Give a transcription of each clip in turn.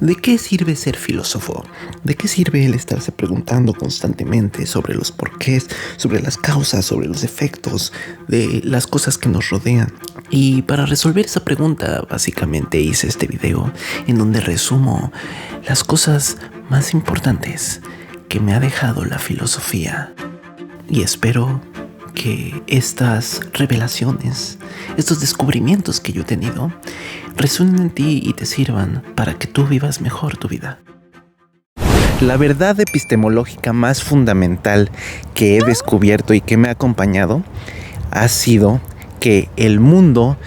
¿De qué sirve ser filósofo? ¿De qué sirve el estarse preguntando constantemente sobre los porqués, sobre las causas, sobre los efectos de las cosas que nos rodean? Y para resolver esa pregunta, básicamente hice este video en donde resumo las cosas más importantes que me ha dejado la filosofía. Y espero que estas revelaciones, estos descubrimientos que yo he tenido, resuenen en ti y te sirvan para que tú vivas mejor tu vida. La verdad epistemológica más fundamental que he descubierto y que me ha acompañado ha sido que el mundo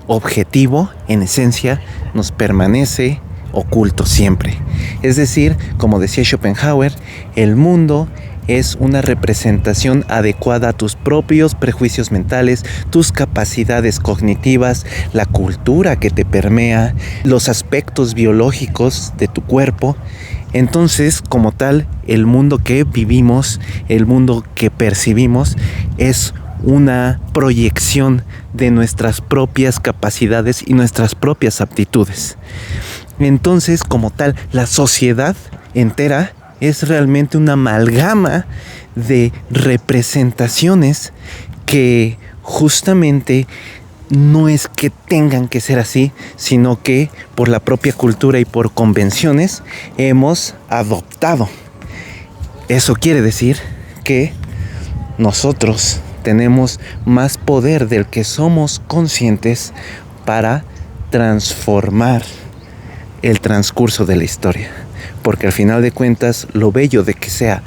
objetivo, en esencia, nos permanece oculto siempre. Es decir, como decía Schopenhauer, el mundo es una representación adecuada a tus propios prejuicios mentales, tus capacidades cognitivas, la cultura que te permea, los aspectos biológicos de tu cuerpo. Entonces, como tal, el mundo que vivimos, el mundo que percibimos, es una proyección de nuestras propias capacidades y nuestras propias aptitudes. Entonces, como tal, la sociedad entera es realmente una amalgama de representaciones que justamente no es que tengan que ser así, sino que por la propia cultura y por convenciones hemos adoptado. Eso quiere decir que nosotros tenemos más poder del que somos conscientes para transformar el transcurso de la historia. Porque al final de cuentas, lo bello de que sea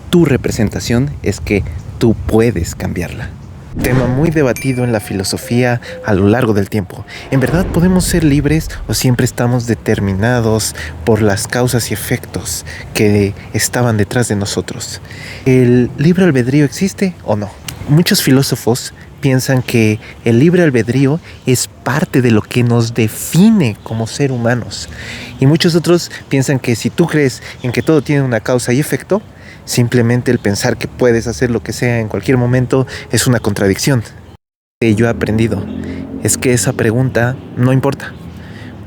tu representación es que tú puedes cambiarla. Tema muy debatido en la filosofía a lo largo del tiempo. ¿En verdad podemos ser libres o siempre estamos determinados por las causas y efectos que estaban detrás de nosotros? ¿El libre albedrío existe o no? Muchos filósofos piensan que el libre albedrío es parte de lo que nos define como ser humanos. Y muchos otros piensan que si tú crees en que todo tiene una causa y efecto, simplemente el pensar que puedes hacer lo que sea en cualquier momento es una contradicción. Lo que yo he aprendido es que esa pregunta no importa.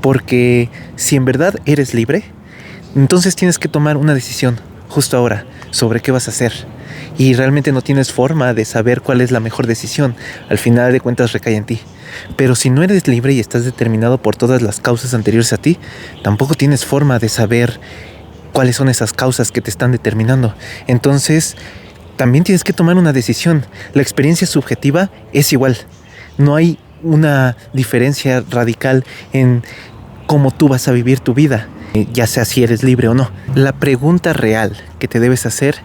Porque si en verdad eres libre, entonces tienes que tomar una decisión justo ahora sobre qué vas a hacer. Y realmente no tienes forma de saber cuál es la mejor decisión. Al final de cuentas recae en ti. Pero si no eres libre y estás determinado por todas las causas anteriores a ti, tampoco tienes forma de saber cuáles son esas causas que te están determinando. Entonces, también tienes que tomar una decisión. La experiencia subjetiva es igual. No hay una diferencia radical en cómo tú vas a vivir tu vida, ya sea si eres libre o no. La pregunta real que te debes hacer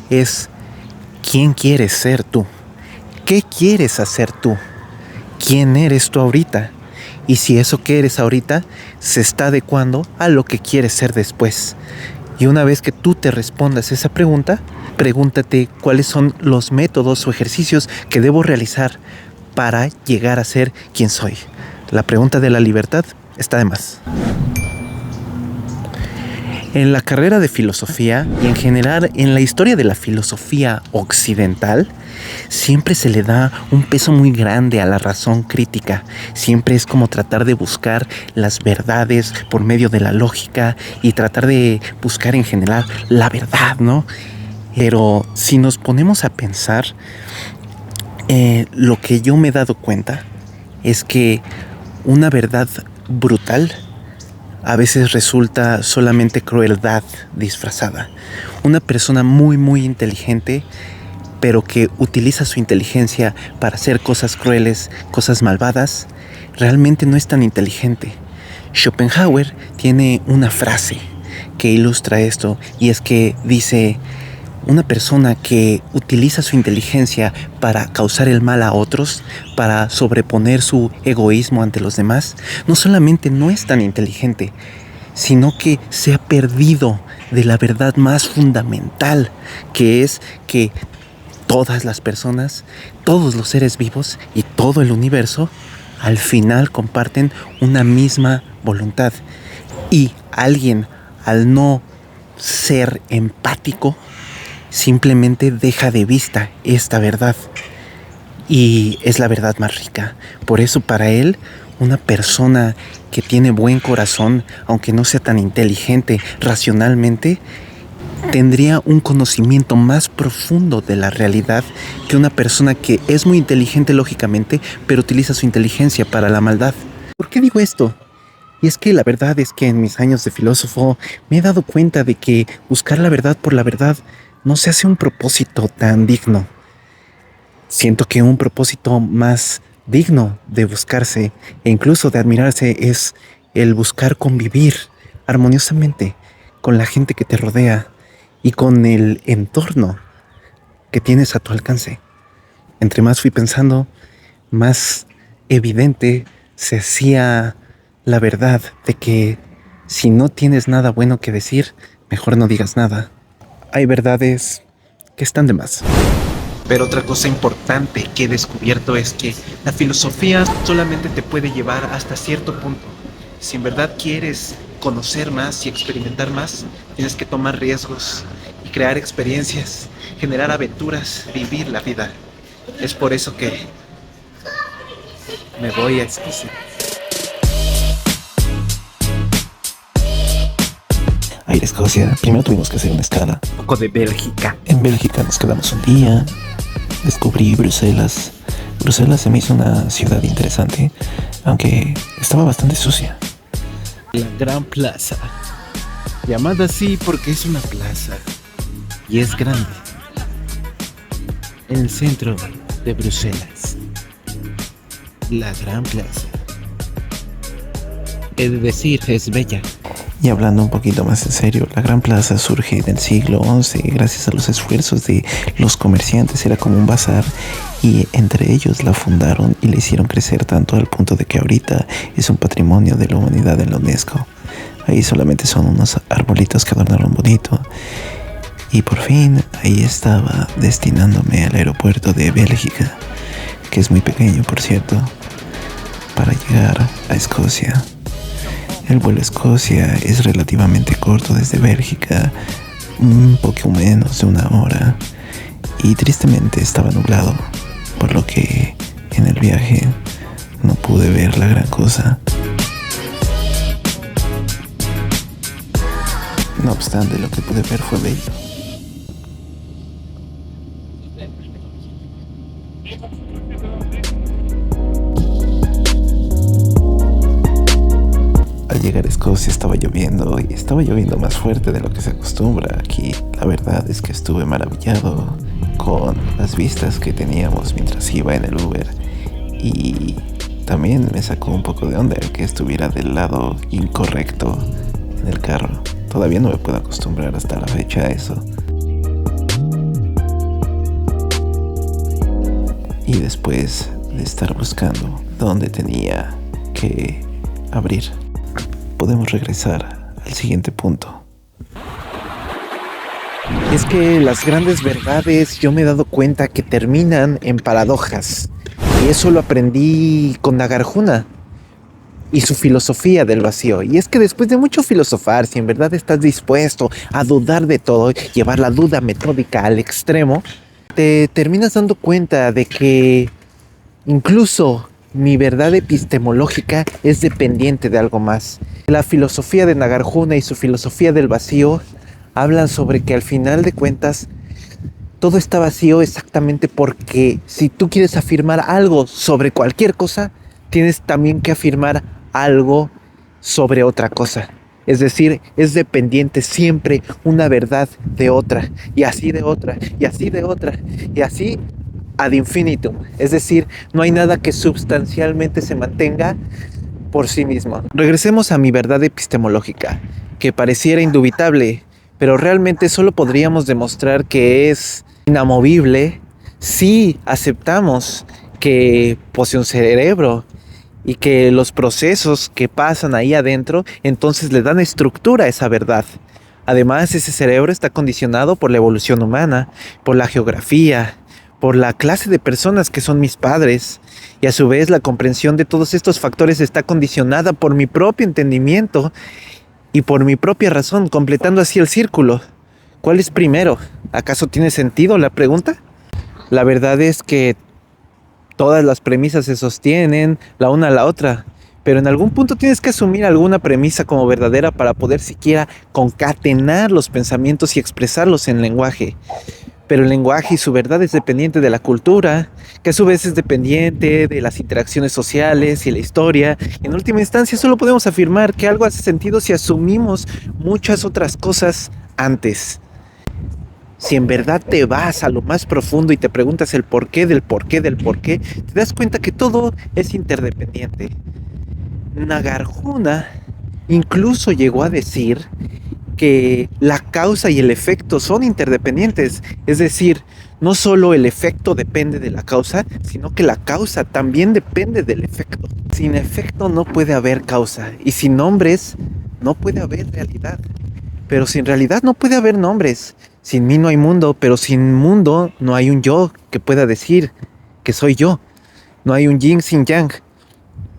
es: ¿quién quieres ser tú? ¿Qué quieres hacer tú? ¿Quién eres tú ahorita? Y si eso que eres ahorita se está adecuando a lo que quieres ser después. Y una vez que tú te respondas esa pregunta, pregúntate cuáles son los métodos o ejercicios que debo realizar para llegar a ser quien soy. La pregunta de la libertad está de más. En la carrera de filosofía y en general en la historia de la filosofía occidental, siempre se le da un peso muy grande a la razón crítica. Siempre es como tratar de buscar las verdades por medio de la lógica y tratar de buscar en general la verdad, ¿no? Pero si nos ponemos a pensar, lo que yo me he dado cuenta es que una verdad brutal a veces resulta solamente crueldad disfrazada. Una persona muy inteligente, pero que utiliza su inteligencia para hacer cosas crueles, cosas malvadas, realmente no es tan inteligente. Schopenhauer tiene una frase que ilustra esto, y es que dice: una persona que utiliza su inteligencia para causar el mal a otros, para sobreponer su egoísmo ante los demás, no solamente no es tan inteligente, sino que se ha perdido de la verdad más fundamental, que es que todas las personas, todos los seres vivos y todo el universo, al final comparten una misma voluntad. Y alguien, al no ser empático, simplemente deja de vista esta verdad. y es la verdad más rica. Por eso para él, una persona que tiene buen corazón, aunque no sea tan inteligente racionalmente, tendría un conocimiento más profundo de la realidad que una persona que es muy inteligente lógicamente, pero utiliza su inteligencia para la maldad. ¿Por qué digo esto? Y es que la verdad es que en mis años de filósofo me he dado cuenta de que buscar la verdad por la verdad no se hace un propósito tan digno. Siento que un propósito más digno de buscarse e incluso de admirarse es el buscar convivir armoniosamente con la gente que te rodea y con el entorno que tienes a tu alcance. Entre más fui pensando, más evidente se hacía la verdad de que si no tienes nada bueno que decir, mejor no digas nada. Hay verdades que están de más. Pero otra cosa importante que he descubierto es que la filosofía solamente te puede llevar hasta cierto punto. Si en verdad quieres conocer más y experimentar más, tienes que tomar riesgos y crear experiencias, generar aventuras, vivir la vida. Es por eso que me voy a Escocia. A ir a Escocia, primero tuvimos que hacer una escala. Un poco de Bélgica. En Bélgica nos quedamos un día. Descubrí Bruselas. Bruselas se me hizo una ciudad interesante, aunque estaba bastante sucia. La Gran Plaza, llamada así porque es una plaza y es grande, en el centro de Bruselas. La Gran Plaza, he de decir, es bella. Y hablando un poquito más en serio, la Gran Plaza surge en el siglo XI gracias a los esfuerzos de los comerciantes. Era como un bazar y entre ellos la fundaron y la hicieron crecer tanto al punto de que ahorita es un patrimonio de la humanidad en la UNESCO. Ahí solamente son unos arbolitos que adornaron bonito. Y por fin ahí estaba destinándome al aeropuerto de Bélgica, que es muy pequeño por cierto, para llegar a Escocia. El vuelo a Escocia es relativamente corto desde Bélgica, un poco menos de una hora, y tristemente estaba nublado, por lo que en el viaje no pude ver la gran cosa. No obstante, lo que pude ver fue bello. Al llegar a Escocia estaba lloviendo y estaba lloviendo más fuerte de lo que se acostumbra aquí. La verdad es que estuve maravillado con las vistas que teníamos mientras iba en el Uber y también me sacó un poco de onda el que estuviera del lado incorrecto en el carro. Todavía no me puedo acostumbrar hasta la fecha a eso. Y después de estar buscando dónde tenía que abrir, podemos regresar al siguiente punto. Es que las grandes verdades yo me he dado cuenta que terminan en paradojas. Y eso lo aprendí con Nagarjuna y su filosofía del vacío. Y es que después de mucho filosofar, si en verdad estás dispuesto a dudar de todo, llevar la duda metódica al extremo, te terminas dando cuenta de que incluso mi verdad epistemológica es dependiente de algo más. La filosofía de Nagarjuna y su filosofía del vacío hablan sobre que al final de cuentas todo está vacío exactamente porque si tú quieres afirmar algo sobre cualquier cosa, tienes también que afirmar algo sobre otra cosa. Es decir, es dependiente siempre una verdad de otra, y así de otra, y así de otra, y así ad infinitum. Es decir, no hay nada que sustancialmente se mantenga por sí mismo. Regresemos a mi verdad epistemológica, que pareciera indubitable, pero realmente solo podríamos demostrar que es inamovible si aceptamos que posee un cerebro y que los procesos que pasan ahí adentro entonces le dan estructura a esa verdad. Además, ese cerebro está condicionado por la evolución humana, por la geografía, por la clase de personas que son mis padres, y a su vez la comprensión de todos estos factores está condicionada por mi propio entendimiento y por mi propia razón, completando así el círculo. ¿Cuál es primero? ¿Acaso tiene sentido la pregunta? La verdad es que todas las premisas se sostienen la una a la otra, pero en algún punto tienes que asumir alguna premisa como verdadera para poder siquiera concatenar los pensamientos y expresarlos en lenguaje. Pero el lenguaje y su verdad es dependiente de la cultura, que a su vez es dependiente de las interacciones sociales y la historia. Y en última instancia solo podemos afirmar que algo hace sentido si asumimos muchas otras cosas antes. Si en verdad te vas a lo más profundo y te preguntas el porqué del porqué del porqué, te das cuenta que todo es interdependiente. Nagarjuna incluso llegó a decir que la causa y el efecto son interdependientes, es decir, no solo el efecto depende de la causa, sino que la causa también depende del efecto. Sin efecto no puede haber causa, y sin nombres no puede haber realidad, pero sin realidad no puede haber nombres. Sin mí no hay mundo, pero sin mundo no hay un yo que pueda decir que soy yo. No hay un yin sin yang.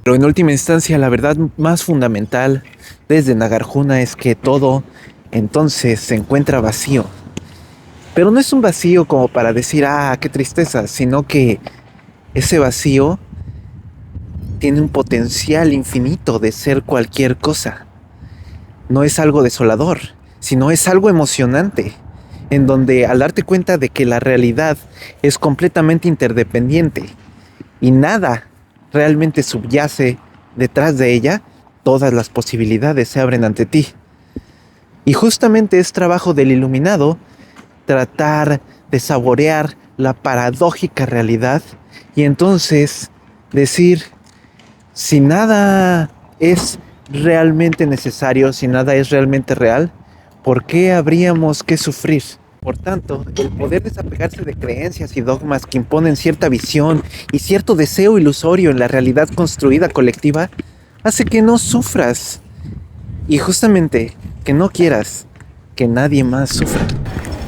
Pero en última instancia, la verdad más fundamental desde Nagarjuna es que todo entonces se encuentra vacío. Pero no es un vacío como para decir, qué tristeza, sino que ese vacío tiene un potencial infinito de ser cualquier cosa. No es algo desolador, sino es algo emocionante, en donde al darte cuenta de que la realidad es completamente interdependiente y nada realmente subyace detrás de ella, todas las posibilidades se abren ante ti. Y justamente es trabajo del iluminado tratar de saborear la paradójica realidad y entonces decir, si nada es realmente necesario, si nada es realmente real, ¿por qué habríamos que sufrir? Por tanto, el poder desapegarse de creencias y dogmas que imponen cierta visión y cierto deseo ilusorio en la realidad construida colectiva hace que no sufras y justamente que no quieras que nadie más sufra.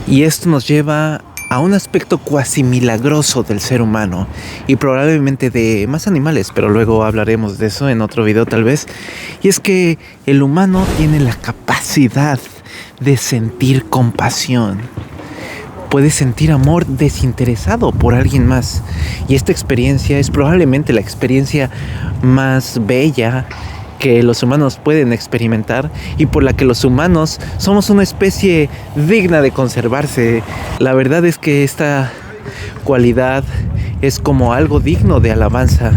Y esto nos lleva a un aspecto cuasi milagroso del ser humano y probablemente de más animales, pero luego hablaremos de eso en otro video tal vez. Y es que el humano tiene la capacidad de sentir compasión. Puede sentir amor desinteresado por alguien más. Y esta experiencia es probablemente la experiencia más bella que los humanos pueden experimentar y por la que los humanos somos una especie digna de conservarse. La verdad es que esta cualidad es como algo digno de alabanza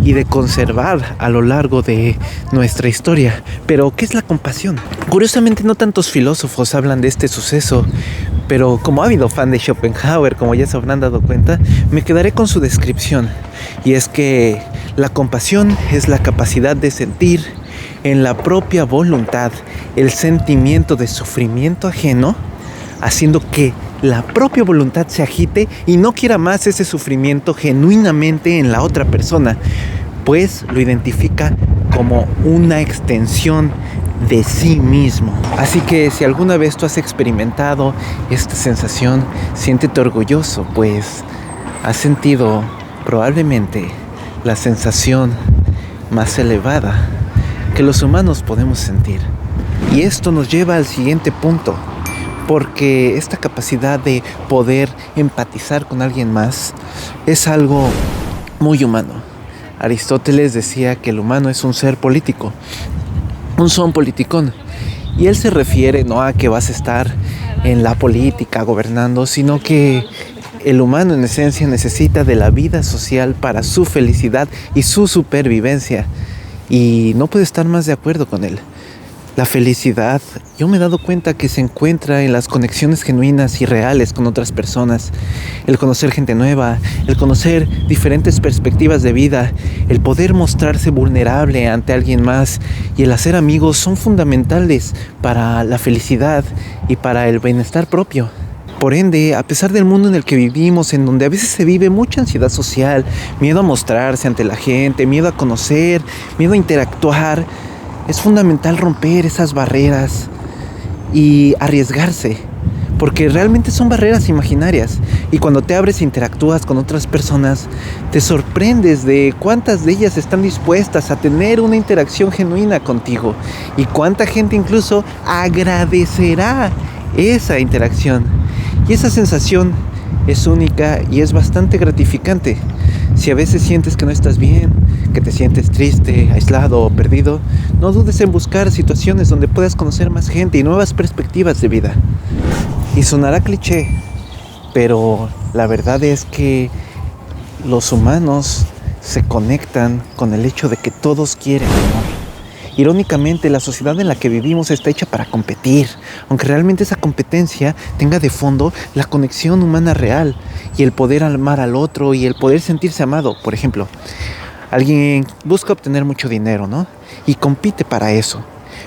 y de conservar a lo largo de nuestra historia. Pero, ¿qué es la compasión? Curiosamente, no tantos filósofos hablan de este suceso, pero como ávido fan de Schopenhauer, como ya se habrán dado cuenta, me quedaré con su descripción. Y es que la compasión es la capacidad de sentir en la propia voluntad el sentimiento de sufrimiento ajeno, haciendo que la propia voluntad se agite y no quiera más ese sufrimiento genuinamente en la otra persona, pues lo identifica como una extensión de sí mismo. Así que si alguna vez tú has experimentado esta sensación, siéntete orgulloso, pues has sentido probablemente la sensación más elevada que los humanos podemos sentir. Y esto nos lleva al siguiente punto, porque esta capacidad de poder empatizar con alguien más es algo muy humano. Aristóteles decía que el humano es un ser político, un son politicón, y él se refiere no a que vas a estar en la política gobernando, sino que el humano en esencia necesita de la vida social para su felicidad y su supervivencia, y no puede estar más de acuerdo con él. La felicidad, yo me he dado cuenta que se encuentra en las conexiones genuinas y reales con otras personas, el conocer gente nueva, el conocer diferentes perspectivas de vida, el poder mostrarse vulnerable ante alguien más y el hacer amigos son fundamentales para la felicidad y para el bienestar propio. Por ende, a pesar del mundo en el que vivimos, en donde a veces se vive mucha ansiedad social, miedo a mostrarse ante la gente, miedo a conocer, miedo a interactuar, es fundamental romper esas barreras y arriesgarse, porque realmente son barreras imaginarias. Y cuando te abres e interactúas con otras personas, te sorprendes de cuántas de ellas están dispuestas a tener una interacción genuina contigo y cuánta gente incluso agradecerá esa interacción. Y esa sensación es única y es bastante gratificante. Si a veces sientes que no estás bien, que te sientes triste, aislado o perdido, no dudes en buscar situaciones donde puedas conocer más gente y nuevas perspectivas de vida. Y sonará cliché, pero la verdad es que los humanos se conectan con el hecho de que todos quieren amor. Irónicamente, la sociedad en la que vivimos está hecha para competir, aunque realmente esa competencia tenga de fondo la conexión humana real y el poder amar al otro y el poder sentirse amado. Por ejemplo, alguien busca obtener mucho dinero, ¿no? Y compite para eso.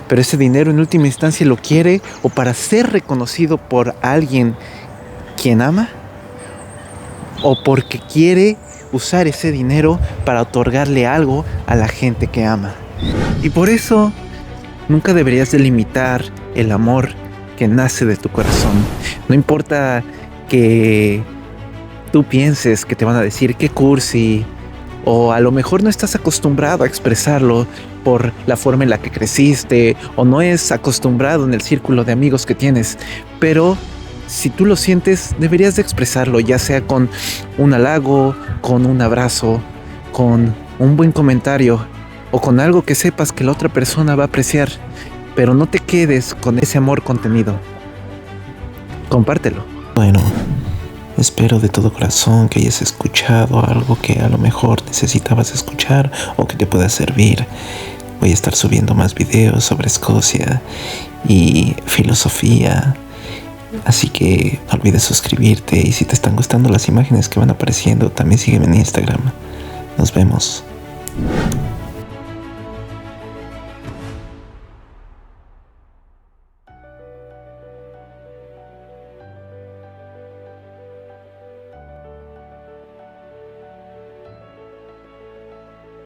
Pero ese dinero en última instancia lo quiere o para ser reconocido por alguien quien ama o porque quiere usar ese dinero para otorgarle algo a la gente que ama. Y por eso nunca deberías delimitar el amor que nace de tu corazón. No importa que tú pienses que te van a decir qué cursi, o a lo mejor no estás acostumbrado a expresarlo por la forma en la que creciste, o no es acostumbrado en el círculo de amigos que tienes, pero si tú lo sientes, deberías de expresarlo, ya sea con un halago, con un abrazo, con un buen comentario, o con algo que sepas que la otra persona va a apreciar, pero no te quedes con ese amor contenido. Compártelo. Bueno, espero de todo corazón que hayas escuchado algo que a lo mejor necesitabas escuchar o que te pueda servir. Voy a estar subiendo más videos sobre Escocia y filosofía, así que no olvides suscribirte, y si te están gustando las imágenes que van apareciendo, también sígueme en Instagram. Nos vemos.